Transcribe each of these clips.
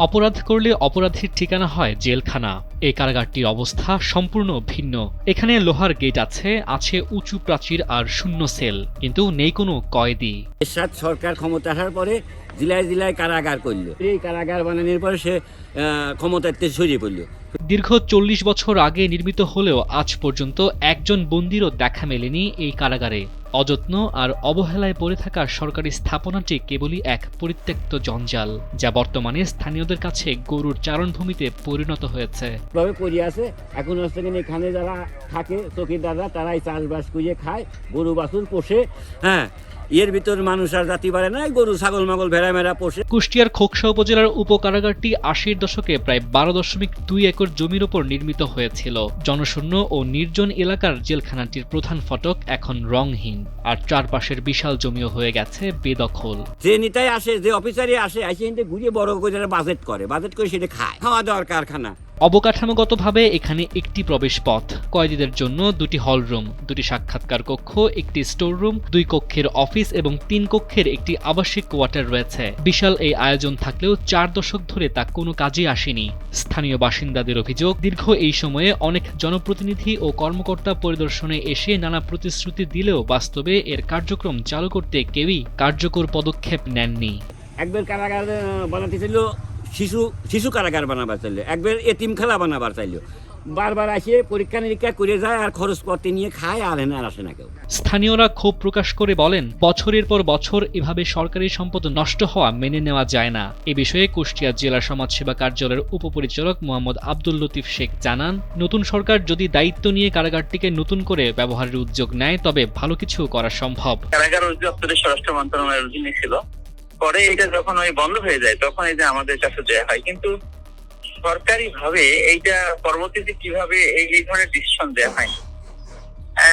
অপরাধ করলে অপরাধীর ঠিকানা হয় জেলখানা। এই কারাগারটির অবস্থা সম্পূর্ণ ভিন্ন। এখানে লোহার গেট আছে উঁচু প্রাচীর আর শূন্য সেল, কিন্তু নেই কোনো কয়েদি। এরশাদ সরকার ক্ষমতা আসার পরে জেলায় জেলায় কারাগার করলো। এই কারাগার বানানোর পরে সে ক্ষমতাতে সরিয়ে পড়লো। দীর্ঘ ৪০ বছর আগে নির্মিত হলেও আজ পর্যন্ত একজন বন্দীরও দেখা মেলেনি এই কারাগারে। অযত্ন আর অবহেলায় পড়ে থাকা সরকারি স্থাপনাটি কেবলই এক পরিত্যক্ত জঞ্জাল, যা বর্তমানে স্থানীয়দের কাছে গরুর চারণভূমিতে পরিণত হয়েছে। ভাবে পড়ে আছে এখন হচ্ছে এখানে যারা থাকে চকিদাররা, তারাই চাষবাস করে খায়, গরু বাছুর পোষে। হ্যাঁ, এর ভিতর মানুষ আর জাতি পারে না, গরু ছাগল মাগল ভেড়া মেরা পোষে। কুষ্টিয়ার খোকসা উপজেলার উপকারাগারটি ৮০-এর দশকে প্রায় ১২.২ একর জমির ওপর নির্মিত হয়েছিল। জনশূন্য ও নির্জন এলাকার জেলখানাটির প্রধান ফটক এখন রংহীন, আর চারপাশের বিশাল জমিও হয়ে গেছে বেদখল। যে নেতাই আসে, যে অফিসারই আসে, ঘুরিয়ে বড় করে বাজেট করে সেটা খায়। খাওয়া দাওয়ার কারখানা। অবকাঠামোগতভাবে এখানে একটি প্রবেশ পথ, কয়েদিদের জন্য ২টি হল রুম, ২টি সাক্ষাৎকার কক্ষ, একটি স্টোর রুম, ২ কক্ষের অফিস এবং ৩ কক্ষের একটি আবাসিক কোয়ার্টার রয়েছে। বিশাল এই আয়োজন থাকলেও ৪ দশক ধরে তা কোনো কাজে আসেনি। স্থানীয় বাসিন্দাদের অভিযোগ, দীর্ঘ এই সময়ে অনেক জনপ্রতিনিধি ও কর্মকর্তা পরিদর্শনে এসে নানা প্রতিশ্রুতি দিলেও বাস্তবে এর কার্যক্রম চালু করতে কেউই কার্যকর পদক্ষেপ নেননি। একবার কারাগার বানাতে ছিল, শিশু কারাগার বানাবার চাইলো, একবার এতিমখানা বানাবার চাইলো। বারবার আসে পরীক্ষা নিরীক্ষা করে যায় আর খরচপত্র নিয়ে খায়, আর আসে না কেউ। স্থানীয়রা ক্ষোভ প্রকাশ করে বলেন, বছরের পর বছর এভাবে সরকারি সম্পদ নষ্ট হওয়া মেনে নেওয়া যায় না। এ বিষয়ে কুষ্টিয়া জেলা সমাজসেবা কার্যালয়ের উপপরিচালক মোহাম্মদ আব্দুল লতিফ শেখ জানান, নতুন সরকার যদি দায়িত্ব নিয়ে কারাগারটিকে নতুন করে ব্যবহারের উদ্যোগ নেয় তবে ভালো কিছু করা সম্ভব। কারাগার অধিদপ্তরের স্বরাষ্ট্র মন্ত্রণালয়ের অধীনে ছিল, পরে এটা যখন বন্ধ হয়ে যায় তখন এই যে আমাদের কাছে দেয়া হয়, কিন্তু সরকারি ভাবে এইটা পরবর্তীতে কিভাবে এই ধরনের ডিসিশন দেওয়া হয়।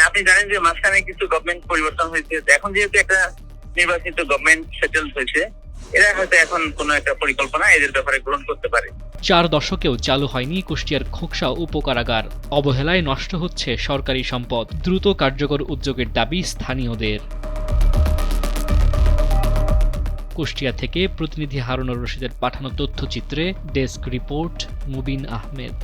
আপনি জানেন যে মাঝখানে কিছু গভর্নমেন্ট পরিবর্তন হয়েছে, এখন যেহেতু একটা নির্বাচিত গভর্নমেন্ট সেটেল হয়েছে, এরা হয়তো এখন কোনো একটা পরিকল্পনা এদের ব্যাপারে গ্রহণ করতে পারে। ৪ দশকেও চালু হয়নি কুষ্টিয়ার খোকসা উপকারাগার। অবহেলায় নষ্ট হচ্ছে সরকারি সম্পদ। দ্রুত কার্যকর উদ্যোগের দাবি স্থানীয়দের। কুষ্টিয়া থেকে প্রতিনিধি হারুনুর রশিদের পাঠানো তথ্যচিত্রে ডেস্ক রিপোর্ট মুবিন আহমেদ।